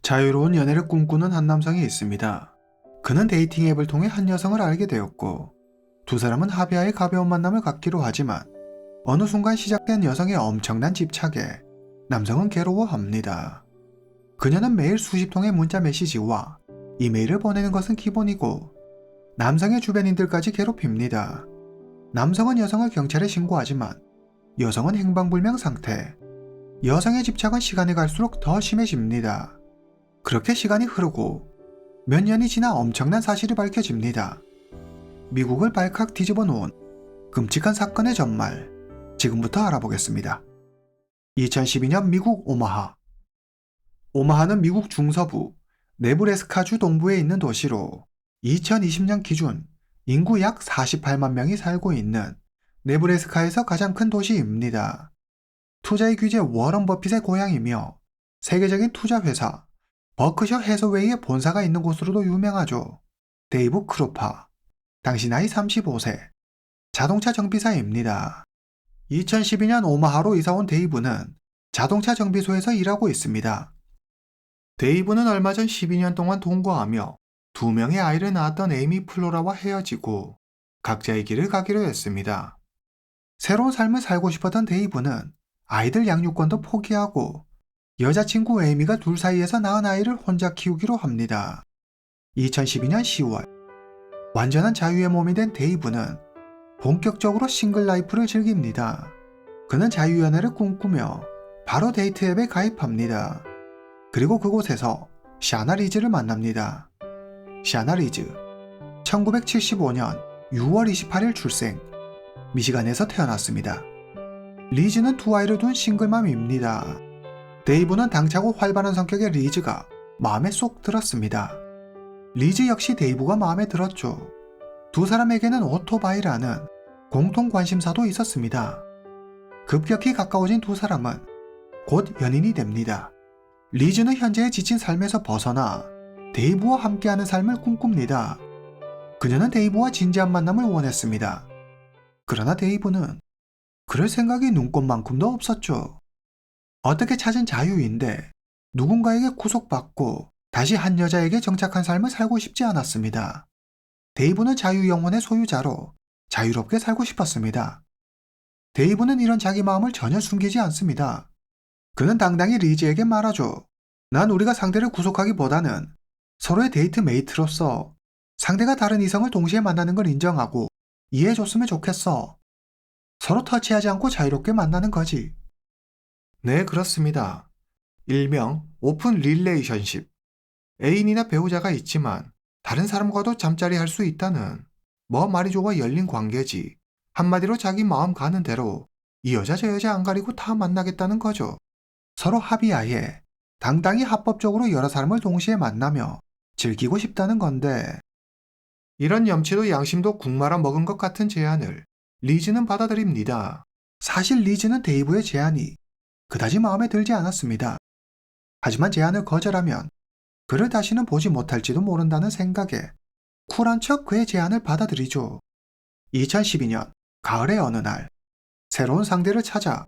자유로운 연애를 꿈꾸는 한 남성이 있습니다. 그는 데이팅 앱을 통해 한 여성을 알게 되었고 두 사람은 합의하에 가벼운 만남을 갖기로 하지만 어느 순간 시작된 여성의 엄청난 집착에 남성은 괴로워합니다. 그녀는 매일 수십 통의 문자 메시지와 이메일을 보내는 것은 기본이고 남성의 주변인들까지 괴롭힙니다. 남성은 여성을 경찰에 신고하지만 여성은 행방불명 상태. 여성의 집착은 시간이 갈수록 더 심해집니다. 그렇게 시간이 흐르고 몇 년이 지나 엄청난 사실이 밝혀집니다. 미국을 발칵 뒤집어 놓은 끔찍한 사건의 전말, 지금부터 알아보겠습니다. 2012년 미국 오마하. 오마하는 미국 중서부 네브래스카주 동부에 있는 도시로 2020년 기준 인구 약 48만 명이 살고 있는 네브래스카에서 가장 큰 도시입니다. 투자의 귀재 워런 버핏의 고향이며 세계적인 투자회사 버크셔 해서웨이의 본사가 있는 곳으로도 유명하죠. 데이브 크루파, 당시 나이 35세, 자동차 정비사입니다. 2012년 오마하로 이사온 데이브는 자동차 정비소에서 일하고 있습니다. 데이브는 얼마 전 12년 동안 동거하며 두 명의 아이를 낳았던 에이미 플로라와 헤어지고 각자의 길을 가기로 했습니다. 새로운 삶을 살고 싶었던 데이브는 아이들 양육권도 포기하고 여자친구 에이미가 둘 사이에서 낳은 아이를 혼자 키우기로 합니다. 2012년 10월, 완전한 자유의 몸이 된 데이브는 본격적으로 싱글 라이프를 즐깁니다. 그는 자유연애를 꿈꾸며 바로 데이트 앱에 가입합니다. 그리고 그곳에서 샤나 리즈를 만납니다. 샤나 리즈, 1975년 6월 28일 출생, 미시간에서 태어났습니다. 리즈는 두 아이를 둔 싱글맘입니다. 데이브는 당차고 활발한 성격의 리즈가 마음에 쏙 들었습니다. 리즈 역시 데이브가 마음에 들었죠. 두 사람에게는 오토바이라는 공통 관심사도 있었습니다. 급격히 가까워진 두 사람은 곧 연인이 됩니다. 리즈는 현재의 지친 삶에서 벗어나 데이브와 함께하는 삶을 꿈꿉니다. 그녀는 데이브와 진지한 만남을 원했습니다. 그러나 데이브는 그럴 생각이 눈꼽만큼도 없었죠. 어떻게 찾은 자유인데 누군가에게 구속받고 다시 한 여자에게 정착한 삶을 살고 싶지 않았습니다. 데이브는 자유 영혼의 소유자로 자유롭게 살고 싶었습니다. 데이브는 이런 자기 마음을 전혀 숨기지 않습니다. 그는 당당히 리즈에게 말하죠. 난 우리가 상대를 구속하기보다는 서로의 데이트 메이트로서 상대가 다른 이성을 동시에 만나는 걸 인정하고 이해해줬으면 좋겠어. 서로 터치하지 않고 자유롭게 만나는 거지. 네, 그렇습니다. 일명 오픈 릴레이션십. 애인이나 배우자가 있지만 다른 사람과도 잠자리 할 수 있다는 뭐 말이 좋아 열린 관계지. 한마디로 자기 마음 가는 대로 이 여자 저 여자 안 가리고 다 만나겠다는 거죠. 서로 합의하에 당당히 합법적으로 여러 사람을 동시에 만나며 즐기고 싶다는 건데 이런 염치도 양심도 국말아 먹은 것 같은 제안을 리즈는 받아들입니다. 사실 리즈는 데이브의 제안이 그다지 마음에 들지 않았습니다. 하지만 제안을 거절하면 그를 다시는 보지 못할지도 모른다는 생각에 쿨한 척 그의 제안을 받아들이죠. 2012년 가을의 어느 날 새로운 상대를 찾아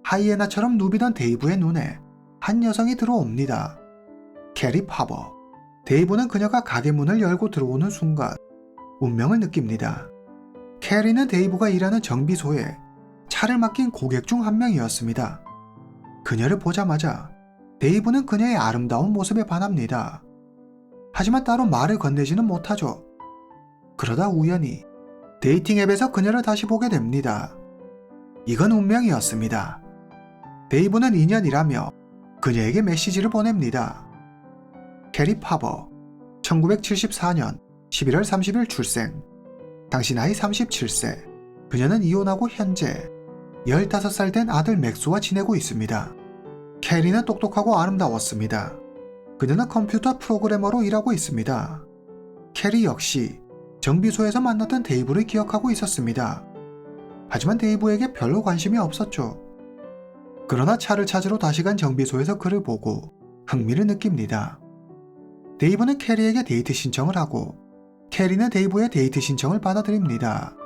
하이에나처럼 누비던 데이브의 눈에 한 여성이 들어옵니다. 캐리 파버. 데이브는 그녀가 가게 문을 열고 들어오는 순간 운명을 느낍니다. 캐리는 데이브가 일하는 정비소에 차를 맡긴 고객 중 한 명이었습니다. 그녀를 보자마자 데이브는 그녀의 아름다운 모습에 반합니다. 하지만 따로 말을 건네지는 못하죠. 그러다 우연히 데이팅 앱에서 그녀를 다시 보게 됩니다. 이건 운명이었습니다. 데이브는 인연이라며 그녀에게 메시지를 보냅니다. 캐리 파버, 1974년 11월 30일 출생, 당시 나이 37세, 그녀는 이혼하고 현재 15살 된 아들 맥스와 지내고 있습니다. 캐리는 똑똑하고 아름다웠습니다. 그녀는 컴퓨터 프로그래머로 일하고 있습니다. 캐리 역시 정비소에서 만났던 데이브를 기억하고 있었습니다. 하지만 데이브에게 별로 관심이 없었죠. 그러나 차를 찾으러 다시 간 정비소에서 그를 보고 흥미를 느낍니다. 데이브는 캐리에게 데이트 신청을 하고 캐리는 데이브의 데이트 신청을 받아들입니다.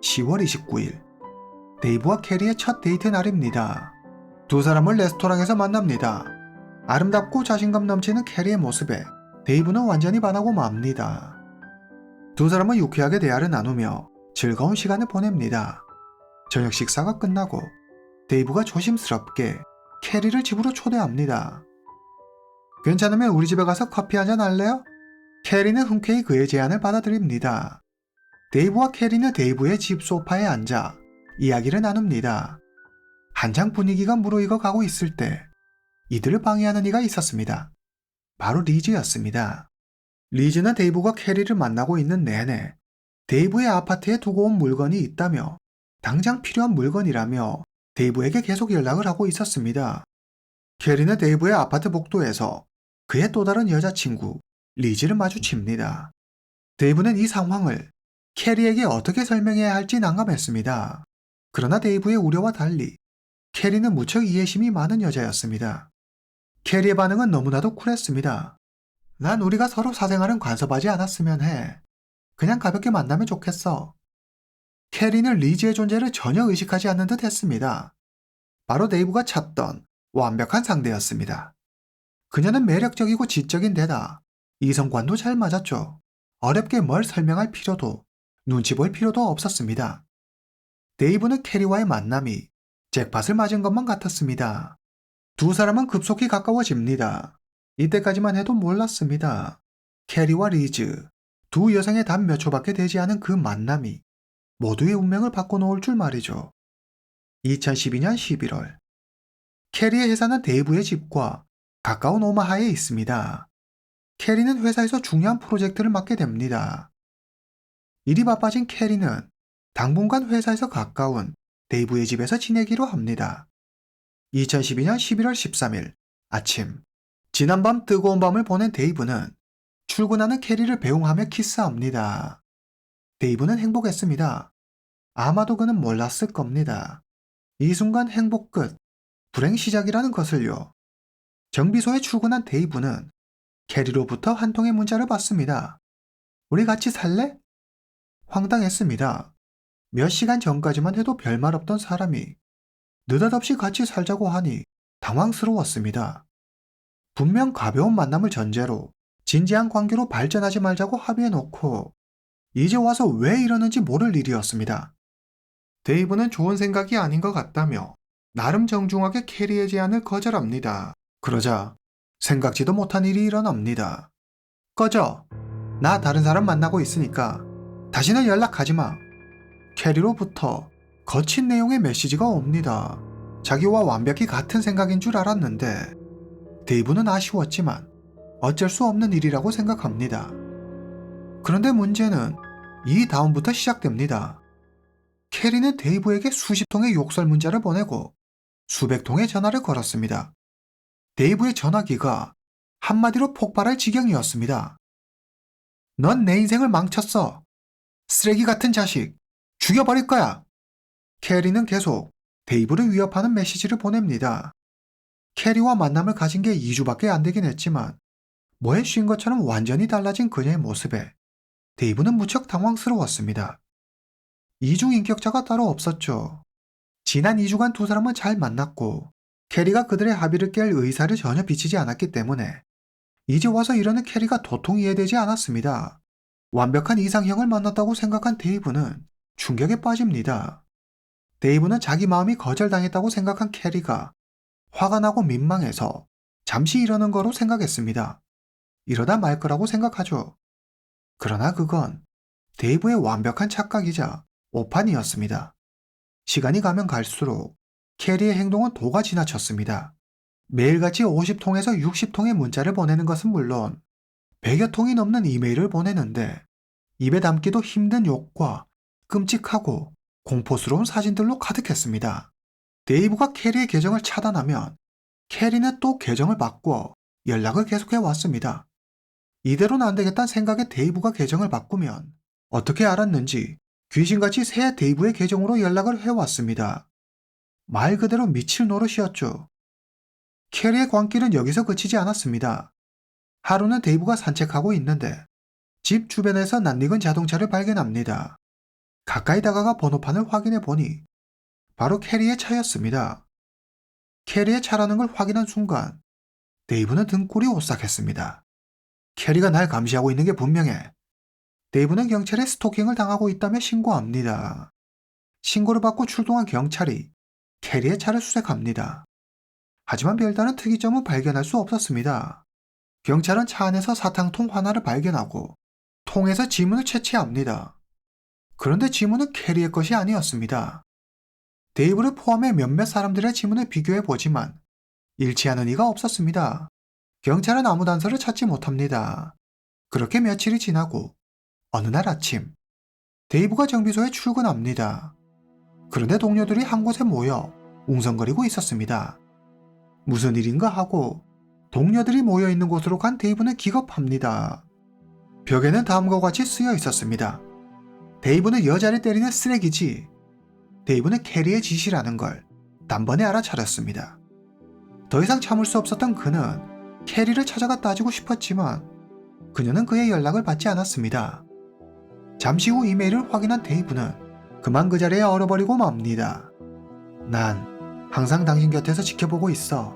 10월 29일 데이브와 캐리의 첫 데이트 날입니다. 두 사람을 레스토랑에서 만납니다. 아름답고 자신감 넘치는 캐리의 모습에 데이브는 완전히 반하고 맙니다. 두 사람은 유쾌하게 대화를 나누며 즐거운 시간을 보냅니다. 저녁 식사가 끝나고 데이브가 조심스럽게 캐리를 집으로 초대합니다. 괜찮으면 우리 집에 가서 커피 한잔 할래요? 캐리는 흔쾌히 그의 제안을 받아들입니다. 데이브와 캐리는 데이브의 집 소파에 앉아 이야기를 나눕니다. 한창 분위기가 무르익어 가고 있을 때 이들을 방해하는 이가 있었습니다. 바로 리즈였습니다. 리즈는 데이브가 캐리를 만나고 있는 내내 데이브의 아파트에 두고 온 물건이 있다며 당장 필요한 물건이라며 데이브에게 계속 연락을 하고 있었습니다. 캐리는 데이브의 아파트 복도에서 그의 또 다른 여자친구 리즈를 마주칩니다. 데이브는 이 상황을 캐리에게 어떻게 설명해야 할지 난감했습니다. 그러나 데이브의 우려와 달리 캐리는 무척 이해심이 많은 여자였습니다. 캐리의 반응은 너무나도 쿨했습니다. 난 우리가 서로 사생활은 간섭하지 않았으면 해. 그냥 가볍게 만나면 좋겠어. 캐리는 리즈의 존재를 전혀 의식하지 않는 듯 했습니다. 바로 데이브가 찾던 완벽한 상대였습니다. 그녀는 매력적이고 지적인 데다 이성관도 잘 맞았죠. 어렵게 뭘 설명할 필요도 눈치 볼 필요도 없었습니다. 데이브는 캐리와의 만남이 잭팟을 맞은 것만 같았습니다. 두 사람은 급속히 가까워집니다. 이때까지만 해도 몰랐습니다. 캐리와 리즈, 두 여성의 단 몇 초밖에 되지 않은 그 만남이 모두의 운명을 바꿔놓을 줄 말이죠. 2012년 11월 캐리의 회사는 데이브의 집과 가까운 오마하에 있습니다. 캐리는 회사에서 중요한 프로젝트를 맡게 됩니다. 일이 바빠진 캐리는 당분간 회사에서 가까운 데이브의 집에서 지내기로 합니다. 2012년 11월 13일 아침, 지난밤 뜨거운 밤을 보낸 데이브는 출근하는 캐리를 배웅하며 키스합니다. 데이브는 행복했습니다. 아마도 그는 몰랐을 겁니다. 이 순간 행복 끝, 불행 시작이라는 것을요. 정비소에 출근한 데이브는 캐리로부터 한 통의 문자를 받습니다. 우리 같이 살래? 황당했습니다. 몇 시간 전까지만 해도 별말 없던 사람이 느닷없이 같이 살자고 하니 당황스러웠습니다. 분명 가벼운 만남을 전제로 진지한 관계로 발전하지 말자고 합의해놓고 이제 와서 왜 이러는지 모를 일이었습니다. 데이브는 좋은 생각이 아닌 것 같다며 나름 정중하게 캐리의 제안을 거절합니다. 그러자 생각지도 못한 일이 일어납니다. 꺼져. 나 다른 사람 만나고 있으니까 다시는 연락하지 마. 캐리로부터 거친 내용의 메시지가 옵니다. 자기와 완벽히 같은 생각인 줄 알았는데 데이브는 아쉬웠지만 어쩔 수 없는 일이라고 생각합니다. 그런데 문제는 이 다음부터 시작됩니다. 캐리는 데이브에게 수십 통의 욕설 문자를 보내고 수백 통의 전화를 걸었습니다. 데이브의 전화기가 한마디로 폭발할 지경이었습니다. 넌 내 인생을 망쳤어. 쓰레기 같은 자식. 죽여버릴 거야. 캐리는 계속 데이브를 위협하는 메시지를 보냅니다. 캐리와 만남을 가진 게 2주밖에 안 되긴 했지만 뭐에 쉰 것처럼 완전히 달라진 그녀의 모습에 데이브는 무척 당황스러웠습니다. 이중 인격자가 따로 없었죠. 지난 2주간 두 사람은 잘 만났고 캐리가 그들의 합의를 깰 의사를 전혀 비치지 않았기 때문에 이제 와서 이러는 캐리가 도통 이해되지 않았습니다. 완벽한 이상형을 만났다고 생각한 데이브는 충격에 빠집니다. 데이브는 자기 마음이 거절당했다고 생각한 캐리가 화가 나고 민망해서 잠시 이러는 거로 생각했습니다. 이러다 말 거라고 생각하죠. 그러나 그건 데이브의 완벽한 착각이자 오판이었습니다. 시간이 가면 갈수록 캐리의 행동은 도가 지나쳤습니다. 매일같이 50통에서 60통의 문자를 보내는 것은 물론 100여 통이 넘는 이메일을 보내는데 입에 담기도 힘든 욕과 끔찍하고 공포스러운 사진들로 가득했습니다. 데이브가 캐리의 계정을 차단하면 캐리는 또 계정을 바꿔 연락을 계속해 왔습니다. 이대로는 안 되겠다는 생각에 데이브가 계정을 바꾸면 어떻게 알았는지 귀신같이 새 데이브의 계정으로 연락을 해왔습니다. 말 그대로 미칠 노릇이었죠. 캐리의 광기는 여기서 그치지 않았습니다. 하루는 데이브가 산책하고 있는데 집 주변에서 낯익은 자동차를 발견합니다. 가까이 다가가 번호판을 확인해 보니 바로 캐리의 차였습니다. 캐리의 차라는 걸 확인한 순간 데이브는 등골이 오싹했습니다. 캐리가 날 감시하고 있는 게 분명해. 데이브는 경찰에 스토킹을 당하고 있다며 신고합니다. 신고를 받고 출동한 경찰이 캐리의 차를 수색합니다. 하지만 별다른 특이점은 발견할 수 없었습니다. 경찰은 차 안에서 사탕통 하나를 발견하고 통에서 지문을 채취합니다. 그런데 지문은 캐리의 것이 아니었습니다. 데이브를 포함해 몇몇 사람들의 지문을 비교해 보지만 일치하는 이가 없었습니다. 경찰은 아무 단서를 찾지 못합니다. 그렇게 며칠이 지나고 어느 날 아침 데이브가 정비소에 출근합니다. 그런데 동료들이 한 곳에 모여 웅성거리고 있었습니다. 무슨 일인가 하고 동료들이 모여 있는 곳으로 간 데이브는 기겁합니다. 벽에는 다음과 같이 쓰여 있었습니다. 데이브는 여자를 때리는 쓰레기지. 데이브는 캐리의 짓이라는 걸 단번에 알아차렸습니다. 더 이상 참을 수 없었던 그는 캐리를 찾아가 따지고 싶었지만 그녀는 그의 연락을 받지 않았습니다. 잠시 후 이메일을 확인한 데이브는 그만 그 자리에 얼어버리고 맙니다. 난 항상 당신 곁에서 지켜보고 있어.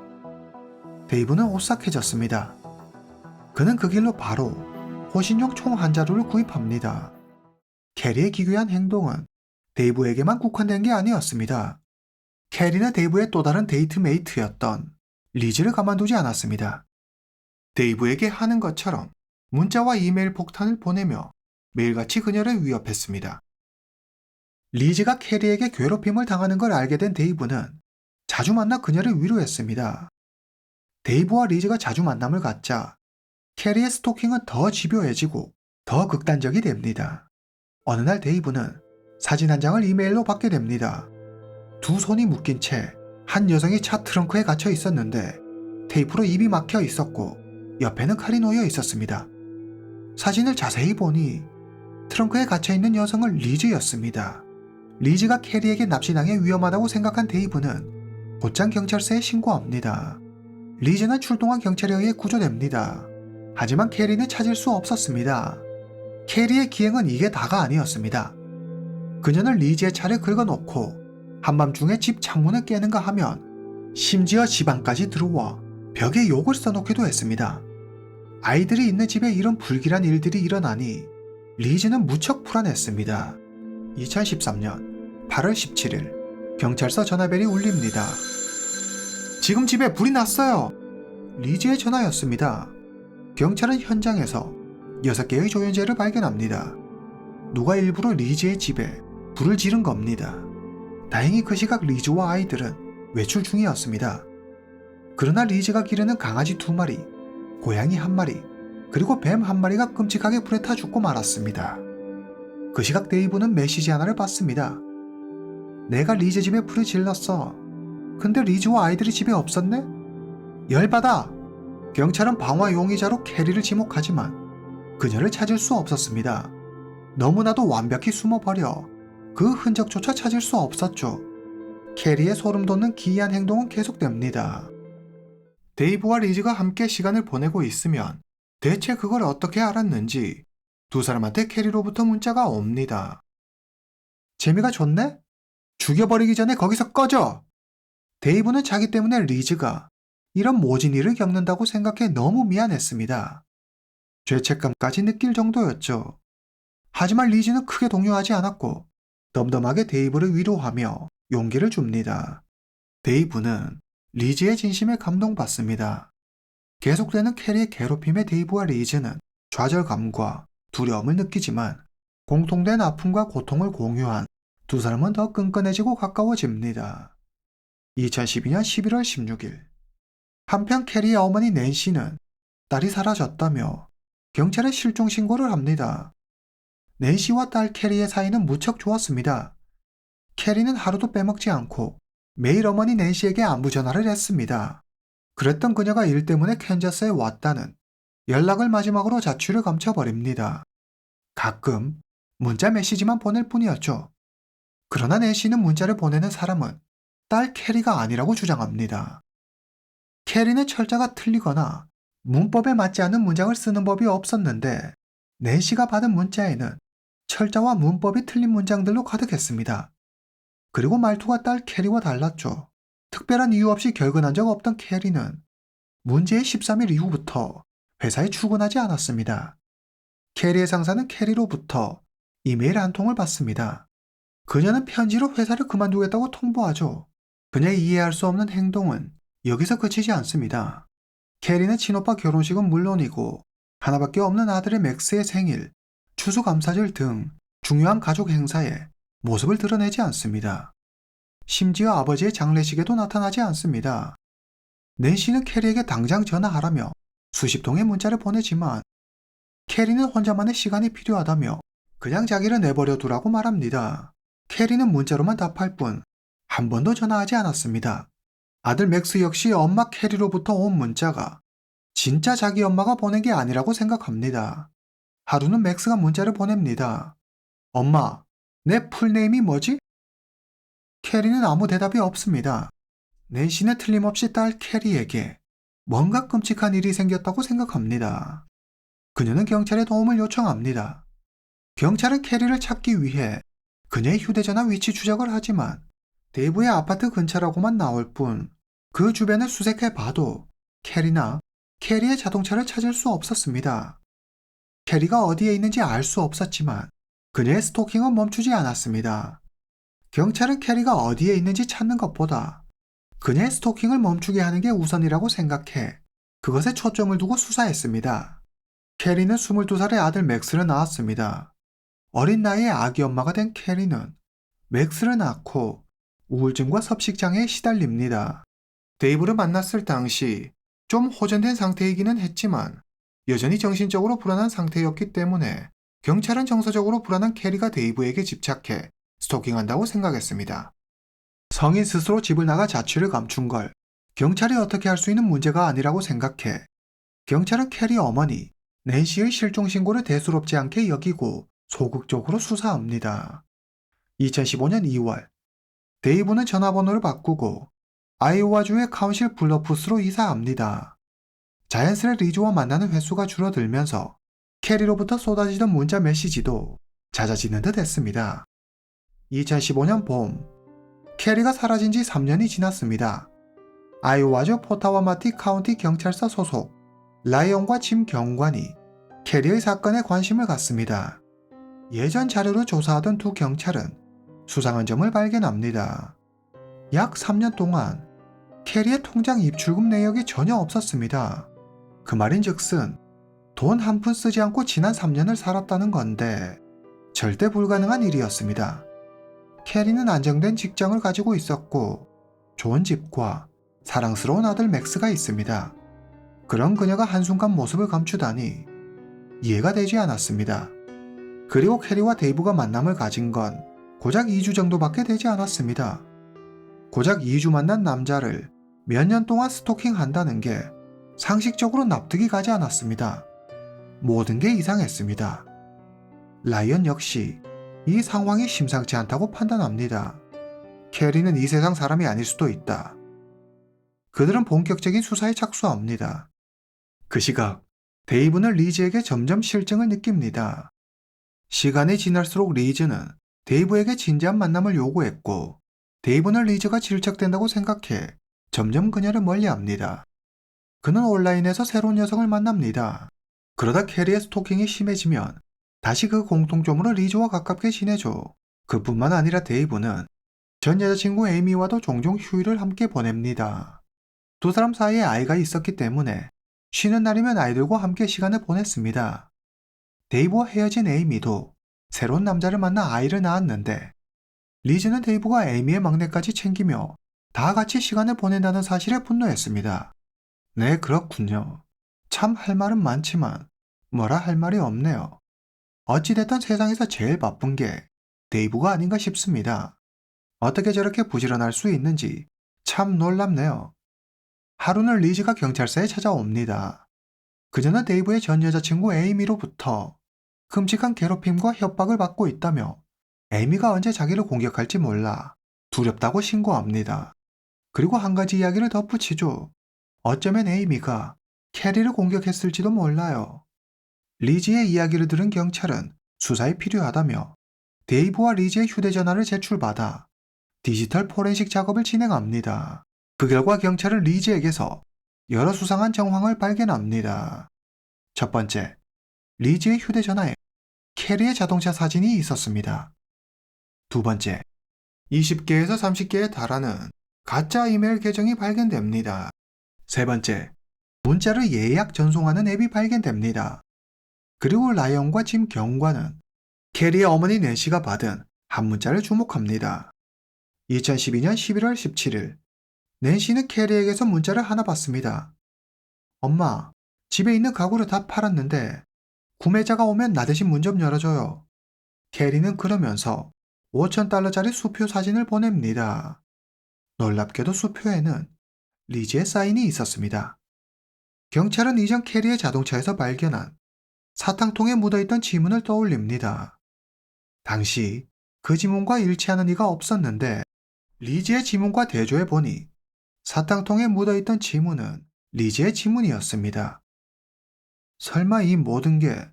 데이브는 오싹해졌습니다. 그는 그 길로 바로 호신용 총 한 자루를 구입합니다. 캐리의 기괴한 행동은 데이브에게만 국한된 게 아니었습니다. 캐리는 데이브의 또 다른 데이트메이트였던 리즈를 가만두지 않았습니다. 데이브에게 하는 것처럼 문자와 이메일 폭탄을 보내며 매일같이 그녀를 위협했습니다. 리즈가 캐리에게 괴롭힘을 당하는 걸 알게 된 데이브는 자주 만나 그녀를 위로했습니다. 데이브와 리즈가 자주 만남을 갖자 캐리의 스토킹은 더 집요해지고 더 극단적이 됩니다. 어느 날 데이브는 사진 한 장을 이메일로 받게 됩니다. 두 손이 묶인 채 한 여성이 차 트렁크에 갇혀 있었는데 테이프로 입이 막혀 있었고 옆에는 칼이 놓여 있었습니다. 사진을 자세히 보니 트렁크에 갇혀 있는 여성은 리즈였습니다. 리즈가 캐리에게 납치당해 위험하다고 생각한 데이브는 곧장 경찰서에 신고합니다. 리즈는 출동한 경찰에 의해 구조됩니다. 하지만 캐리는 찾을 수 없었습니다. 캐리의 기행은 이게 다가 아니었습니다. 그녀는 리즈의 차를 긁어놓고 한밤중에 집 창문을 깨는가 하면 심지어 집 안까지 들어와 벽에 욕을 써놓기도 했습니다. 아이들이 있는 집에 이런 불길한 일들이 일어나니 리즈는 무척 불안했습니다. 2013년 8월 17일 경찰서 전화벨이 울립니다. 지금 집에 불이 났어요. 리즈의 전화였습니다. 경찰은 현장에서 6개의 조연재를 발견합니다. 누가 일부러 리즈의 집에 불을 지른 겁니다. 다행히 그 시각 리즈와 아이들은 외출 중이었습니다. 그러나 리즈가 기르는 강아지 2마리, 고양이 1마리, 그리고 뱀 1마리가 끔찍하게 불에 타 죽고 말았습니다. 그 시각 데이브는 메시지 하나를 받습니다. 내가 리즈 집에 불을 질렀어. 근데 리즈와 아이들이 집에 없었네? 열받아! 경찰은 방화 용의자로 캐리를 지목하지만 그녀를 찾을 수 없었습니다. 너무나도 완벽히 숨어버려 그 흔적조차 찾을 수 없었죠. 캐리의 소름 돋는 기이한 행동은 계속됩니다. 데이브와 리즈가 함께 시간을 보내고 있으면 대체 그걸 어떻게 알았는지 두 사람한테 캐리로부터 문자가 옵니다. 재미가 좋네? 죽여버리기 전에 거기서 꺼져! 데이브는 자기 때문에 리즈가 이런 모진 일을 겪는다고 생각해 너무 미안했습니다. 죄책감까지 느낄 정도였죠. 하지만 리즈는 크게 동요하지 않았고 덤덤하게 데이브를 위로하며 용기를 줍니다. 데이브는 리즈의 진심에 감동받습니다. 계속되는 캐리의 괴롭힘에 데이브와 리즈는 좌절감과 두려움을 느끼지만 공통된 아픔과 고통을 공유한 두 사람은 더 끈끈해지고 가까워집니다. 2012년 11월 16일 한편 캐리의 어머니 낸시는 딸이 사라졌다며 경찰에 실종 신고를 합니다. 낸시와 딸 캐리의 사이는 무척 좋았습니다. 캐리는 하루도 빼먹지 않고 매일 어머니 낸시에게 안부 전화를 했습니다. 그랬던 그녀가 일 때문에 캔자스에 왔다는 연락을 마지막으로 자취를 감춰버립니다. 가끔 문자 메시지만 보낼 뿐이었죠. 그러나 낸시는 문자를 보내는 사람은 딸 캐리가 아니라고 주장합니다. 캐리는 철자가 틀리거나 문법에 맞지 않는 문장을 쓰는 법이 없었는데 낸시가 받은 문자에는 철자와 문법이 틀린 문장들로 가득했습니다. 그리고 말투가 딸 캐리와 달랐죠. 특별한 이유 없이 결근한 적 없던 캐리는 문제의 13일 이후부터 회사에 출근하지 않았습니다. 캐리의 상사는 캐리로부터 이메일 한 통을 받습니다. 그녀는 편지로 회사를 그만두겠다고 통보하죠. 그녀의 이해할 수 없는 행동은 여기서 그치지 않습니다. 캐리는 친오빠 결혼식은 물론이고 하나밖에 없는 아들의 맥스의 생일, 추수감사절 등 중요한 가족 행사에 모습을 드러내지 않습니다. 심지어 아버지의 장례식에도 나타나지 않습니다. 낸시는 캐리에게 당장 전화하라며 수십 통의 문자를 보내지만 캐리는 혼자만의 시간이 필요하다며 그냥 자기를 내버려 두라고 말합니다. 캐리는 문자로만 답할 뿐 한 번도 전화하지 않았습니다. 아들 맥스 역시 엄마 캐리로부터 온 문자가 진짜 자기 엄마가 보낸 게 아니라고 생각합니다. 하루는 맥스가 문자를 보냅니다. 엄마, 내 풀네임이 뭐지? 캐리는 아무 대답이 없습니다. 낸시는 틀림없이 딸 캐리에게 뭔가 끔찍한 일이 생겼다고 생각합니다. 그녀는 경찰에 도움을 요청합니다. 경찰은 캐리를 찾기 위해 그녀의 휴대전화 위치 추적을 하지만 데이브의 아파트 근처라고만 나올 뿐 그 주변을 수색해 봐도 캐리나 캐리의 자동차를 찾을 수 없었습니다. 캐리가 어디에 있는지 알 수 없었지만 그녀의 스토킹은 멈추지 않았습니다. 경찰은 캐리가 어디에 있는지 찾는 것보다 그녀의 스토킹을 멈추게 하는 게 우선이라고 생각해 그것에 초점을 두고 수사했습니다. 캐리는 22살의 아들 맥스를 낳았습니다. 어린 나이에 아기 엄마가 된 캐리는 맥스를 낳고 우울증과 섭식장애에 시달립니다. 데이브를 만났을 당시 좀 호전된 상태이기는 했지만 여전히 정신적으로 불안한 상태였기 때문에 경찰은 정서적으로 불안한 캐리가 데이브에게 집착해 스토킹한다고 생각했습니다. 성인 스스로 집을 나가 자취를 감춘 걸 경찰이 어떻게 할 수 있는 문제가 아니라고 생각해 경찰은 캐리 어머니 낸시의 실종 신고를 대수롭지 않게 여기고 소극적으로 수사합니다. 2015년 2월 데이브는 전화번호를 바꾸고 아이오와주의 카운실 블러푸스로 이사합니다. 자연스레 리즈와 만나는 횟수가 줄어들면서 캐리로부터 쏟아지던 문자 메시지도 잦아지는 듯 했습니다. 2015년 봄, 캐리가 사라진 지 3년이 지났습니다. 아이오와주 포타와마티 카운티 경찰서 소속 라이언과 짐 경관이 캐리의 사건에 관심을 갖습니다. 예전 자료를 조사하던 두 경찰은 수상한 점을 발견합니다. 약 3년 동안 캐리의 통장 입출금 내역이 전혀 없었습니다. 그 말인즉슨 돈 한 푼 쓰지 않고 지난 3년을 살았다는 건데 절대 불가능한 일이었습니다. 캐리는 안정된 직장을 가지고 있었고 좋은 집과 사랑스러운 아들 맥스가 있습니다. 그런 그녀가 한순간 모습을 감추다니 이해가 되지 않았습니다. 그리고 캐리와 데이브가 만남을 가진 건 고작 2주 정도밖에 되지 않았습니다. 고작 2주 만난 남자를 몇 년 동안 스토킹한다는 게 상식적으로 납득이 가지 않았습니다. 모든 게 이상했습니다. 라이언 역시 이 상황이 심상치 않다고 판단합니다. 캐리는 이 세상 사람이 아닐 수도 있다. 그들은 본격적인 수사에 착수합니다. 그 시각 데이브는 리즈에게 점점 실증을 느낍니다. 시간이 지날수록 리즈는 데이브에게 진지한 만남을 요구했고 데이브는 리즈가 질척된다고 생각해 점점 그녀를 멀리합니다. 그는 온라인에서 새로운 여성을 만납니다. 그러다 캐리의 스토킹이 심해지면 다시 그 공통점으로 리즈와 가깝게 지내죠. 그뿐만 아니라 데이브는 전 여자친구 에이미와도 종종 휴일을 함께 보냅니다. 두 사람 사이에 아이가 있었기 때문에 쉬는 날이면 아이들과 함께 시간을 보냈습니다. 데이브와 헤어진 에이미도 새로운 남자를 만나 아이를 낳았는데 리즈는 데이브가 에이미의 막내까지 챙기며 다 같이 시간을 보낸다는 사실에 분노했습니다. 네, 그렇군요. 참 할 말은 많지만 뭐라 할 말이 없네요. 어찌됐든 세상에서 제일 바쁜 게 데이브가 아닌가 싶습니다. 어떻게 저렇게 부지런할 수 있는지 참 놀랍네요. 하루는 리즈가 경찰서에 찾아옵니다. 그녀는 데이브의 전 여자친구 에이미로부터 끔찍한 괴롭힘과 협박을 받고 있다며 에이미가 언제 자기를 공격할지 몰라 두렵다고 신고합니다. 그리고 한 가지 이야기를 덧붙이죠. 어쩌면 에이미가 캐리를 공격했을지도 몰라요. 리즈의 이야기를 들은 경찰은 수사에 필요하다며 데이브와 리즈의 휴대전화를 제출받아 디지털 포렌식 작업을 진행합니다. 그 결과 경찰은 리즈에게서 여러 수상한 정황을 발견합니다. 첫 번째, 리즈의 휴대전화에 캐리의 자동차 사진이 있었습니다. 두 번째, 20개에서 30개에 달하는 가짜 이메일 계정이 발견됩니다. 세 번째, 문자를 예약 전송하는 앱이 발견됩니다. 그리고 라이언과 짐 경관은 캐리의 어머니 낸시가 받은 한 문자를 주목합니다. 2012년 11월 17일, 낸시는 캐리에게서 문자를 하나 받습니다. 엄마, 집에 있는 가구를 다 팔았는데 구매자가 오면 나 대신 문 좀 열어줘요. 캐리는 그러면서 $5,000짜리 수표 사진을 보냅니다. 놀랍게도 수표에는 리즈의 사인이 있었습니다. 경찰은 이전 캐리의 자동차에서 발견한 사탕통에 묻어있던 지문을 떠올립니다. 당시 그 지문과 일치하는 이가 없었는데 리즈의 지문과 대조해 보니 사탕통에 묻어있던 지문은 리즈의 지문이었습니다. 설마 이 모든 게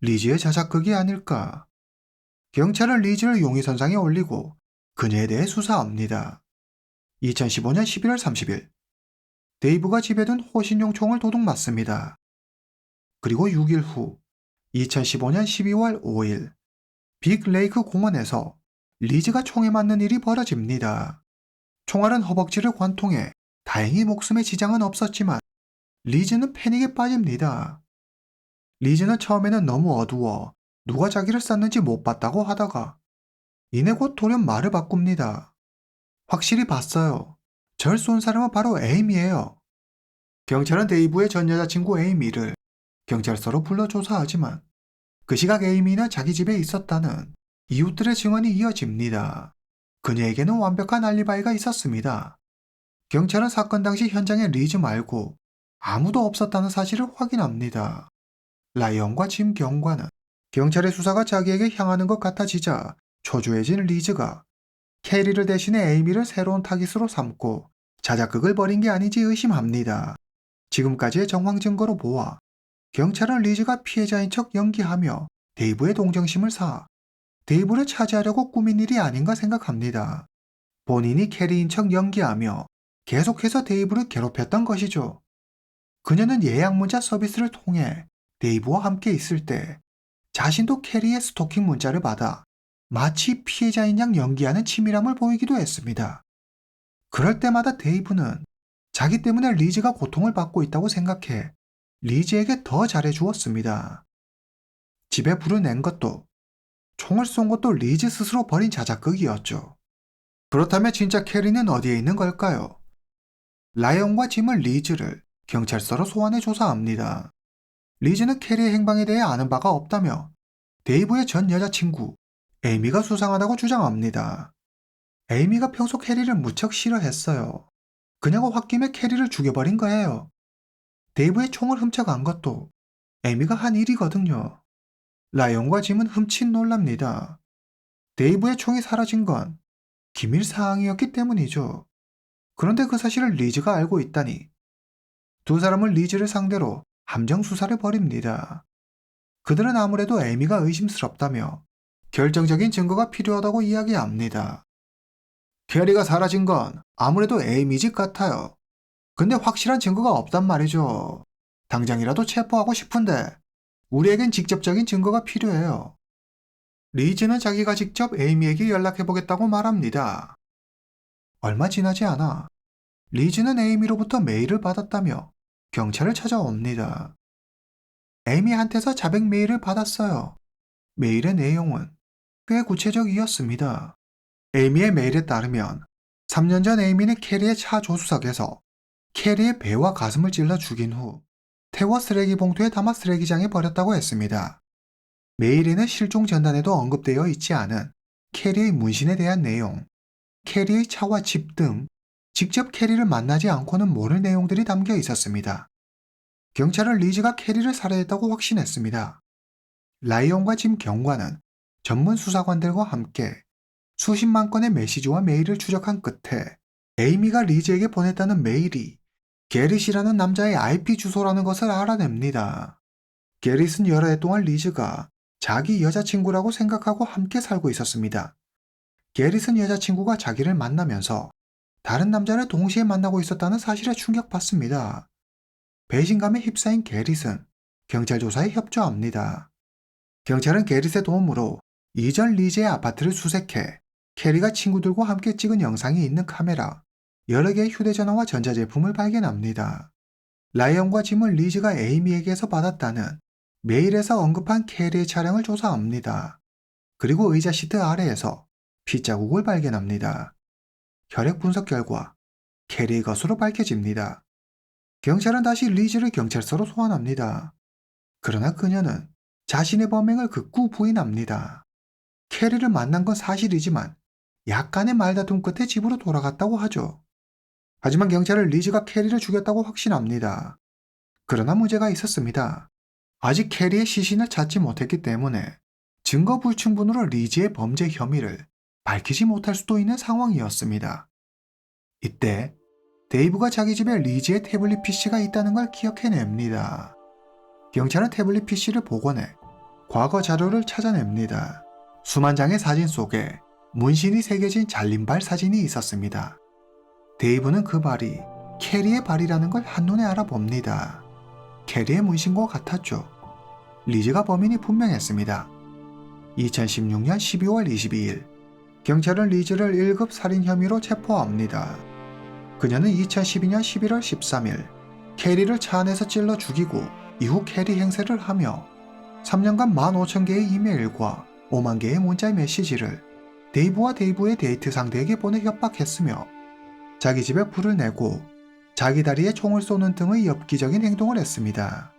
리즈의 자작극이 아닐까? 경찰은 리즈를 용의선상에 올리고 그녀에 대해 수사합니다. 2015년 11월 30일, 데이브가 집에 둔 호신용 총을 도둑맞습니다. 그리고 6일 후, 2015년 12월 5일, 빅레이크 공원에서 리즈가 총에 맞는 일이 벌어집니다. 총알은 허벅지를 관통해 다행히 목숨에 지장은 없었지만 리즈는 패닉에 빠집니다. 리즈는 처음에는 너무 어두워 누가 자기를 쐈는지 못 봤다고 하다가 이내 곧 돌연 말을 바꿉니다. 확실히 봤어요. 절 쏜 사람은 바로 에이미예요. 경찰은 데이브의 전 여자친구 에이미를 경찰서로 불러 조사하지만 그 시각 에이미는 자기 집에 있었다는 이웃들의 증언이 이어집니다. 그녀에게는 완벽한 알리바이가 있었습니다. 경찰은 사건 당시 현장에 리즈 말고 아무도 없었다는 사실을 확인합니다. 라이언과 짐 경관은 경찰의 수사가 자기에게 향하는 것 같아지자 초조해진 리즈가 캐리를 대신해 에이미를 새로운 타깃으로 삼고 자작극을 벌인 게 아닌지 의심합니다. 지금까지의 정황 증거로 보아 경찰은 리즈가 피해자인 척 연기하며 데이브의 동정심을 사 데이브를 차지하려고 꾸민 일이 아닌가 생각합니다. 본인이 캐리인 척 연기하며 계속해서 데이브를 괴롭혔던 것이죠. 그녀는 예약 문자 서비스를 통해 데이브와 함께 있을 때 자신도 캐리의 스토킹 문자를 받아 마치 피해자인 양 연기하는 치밀함을 보이기도 했습니다. 그럴 때마다 데이브는 자기 때문에 리즈가 고통을 받고 있다고 생각해 리즈에게 더 잘해주었습니다. 집에 불을 낸 것도 총을 쏜 것도 리즈 스스로 벌인 자작극이었죠. 그렇다면 진짜 캐리는 어디에 있는 걸까요? 라이언과 짐은 리즈를 경찰서로 소환해 조사합니다. 리즈는 캐리의 행방에 대해 아는 바가 없다며 데이브의 전 여자친구 에이미가 수상하다고 주장합니다. 에이미가 평소 캐리를 무척 싫어했어요. 그녀가 홧김에 캐리를 죽여버린 거예요. 데이브의 총을 훔쳐간 것도 에이미가 한 일이거든요. 라이언과 짐은 흠칫 놀랍니다. 데이브의 총이 사라진 건 기밀 사항이었기 때문이죠. 그런데 그 사실을 리즈가 알고 있다니 두 사람은 리즈를 상대로 함정 수사를 벌입니다. 그들은 아무래도 에이미가 의심스럽다며 결정적인 증거가 필요하다고 이야기합니다. 캐리가 사라진 건 아무래도 에이미 집 같아요. 근데 확실한 증거가 없단 말이죠. 당장이라도 체포하고 싶은데 우리에겐 직접적인 증거가 필요해요. 리즈는 자기가 직접 에이미에게 연락해보겠다고 말합니다. 얼마 지나지 않아 리즈는 에이미로부터 메일을 받았다며 경찰을 찾아옵니다. 에이미한테서 자백 메일을 받았어요. 메일의 내용은 꽤 구체적이었습니다. 에이미의 메일에 따르면 3년 전 에이미는 캐리의 차 조수석에서 캐리의 배와 가슴을 찔러 죽인 후 태워 쓰레기 봉투에 담아 쓰레기장에 버렸다고 했습니다. 메일에는 실종 전단에도 언급되어 있지 않은 캐리의 문신에 대한 내용, 캐리의 차와 집 등 직접 캐리를 만나지 않고는 모를 내용들이 담겨 있었습니다. 경찰은 리즈가 캐리를 살해했다고 확신했습니다. 라이언과 짐 경관은 전문 수사관들과 함께 수십만 건의 메시지와 메일을 추적한 끝에 에이미가 리즈에게 보냈다는 메일이 게릿이라는 남자의 IP 주소라는 것을 알아냅니다. 게릿은 여러 해 동안 리즈가 자기 여자친구라고 생각하고 함께 살고 있었습니다. 게릿은 여자친구가 자기를 만나면서 다른 남자를 동시에 만나고 있었다는 사실에 충격받습니다. 배신감에 휩싸인 게릿은 경찰 조사에 협조합니다. 경찰은 게릿의 도움으로 이전 리즈의 아파트를 수색해 캐리가 친구들과 함께 찍은 영상이 있는 카메라, 여러 개의 휴대전화와 전자제품을 발견합니다. 라이언과 짐은 리즈가 에이미에게서 받았다는 메일에서 언급한 캐리의 차량을 조사합니다. 그리고 의자 시트 아래에서 핏자국을 발견합니다. 혈액 분석 결과 캐리의 것으로 밝혀집니다. 경찰은 다시 리즈를 경찰서로 소환합니다. 그러나 그녀는 자신의 범행을 극구 부인합니다. 캐리를 만난 건 사실이지만 약간의 말다툼 끝에 집으로 돌아갔다고 하죠. 하지만 경찰은 리즈가 캐리를 죽였다고 확신합니다. 그러나 문제가 있었습니다. 아직 캐리의 시신을 찾지 못했기 때문에 증거 불충분으로 리즈의 범죄 혐의를 밝히지 못할 수도 있는 상황이었습니다. 이때 데이브가 자기 집에 리즈의 태블릿 PC가 있다는 걸 기억해냅니다. 경찰은 태블릿 PC를 복원해 과거 자료를 찾아냅니다. 수만 장의 사진 속에 문신이 새겨진 잘린 발 사진이 있었습니다. 데이브는 그 발이 캐리의 발이라는 걸 한눈에 알아봅니다. 캐리의 문신과 같았죠. 리즈가 범인이 분명했습니다. 2016년 12월 22일, 경찰은 리즈를 1급 살인 혐의로 체포합니다. 그녀는 2012년 11월 13일, 캐리를 차 안에서 찔러 죽이고 이후 캐리 행세를 하며 3년간 15,000개의 이메일과 5만 개의 문자 메시지를 데이브와 데이브의 데이트 상대에게 보내 협박했으며 자기 집에 불을 내고 자기 다리에 총을 쏘는 등의 엽기적인 행동을 했습니다.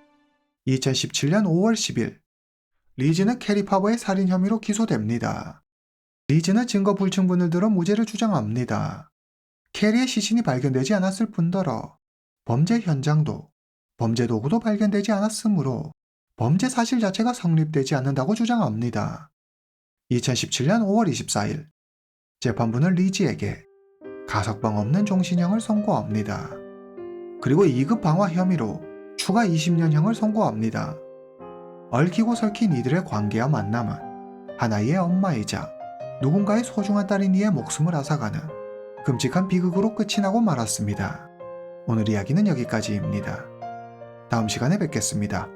2017년 5월 10일, 리즈는 캐리 파버의 살인 혐의로 기소됩니다. 리즈는 증거 불충분을 들어 무죄를 주장합니다. 캐리의 시신이 발견되지 않았을 뿐더러 범죄 현장도 범죄 도구도 발견되지 않았으므로 범죄 사실 자체가 성립되지 않는다고 주장합니다. 2017년 5월 24일, 재판부는 리즈에게 가석방 없는 종신형을 선고합니다. 그리고 2급 방화 혐의로 추가 20년형을 선고합니다. 얽히고 설킨 이들의 관계와 만남은 하나이의 엄마이자 누군가의 소중한 딸인 이의 목숨을 앗아가는 끔찍한 비극으로 끝이 나고 말았습니다. 오늘 이야기는 여기까지입니다. 다음 시간에 뵙겠습니다.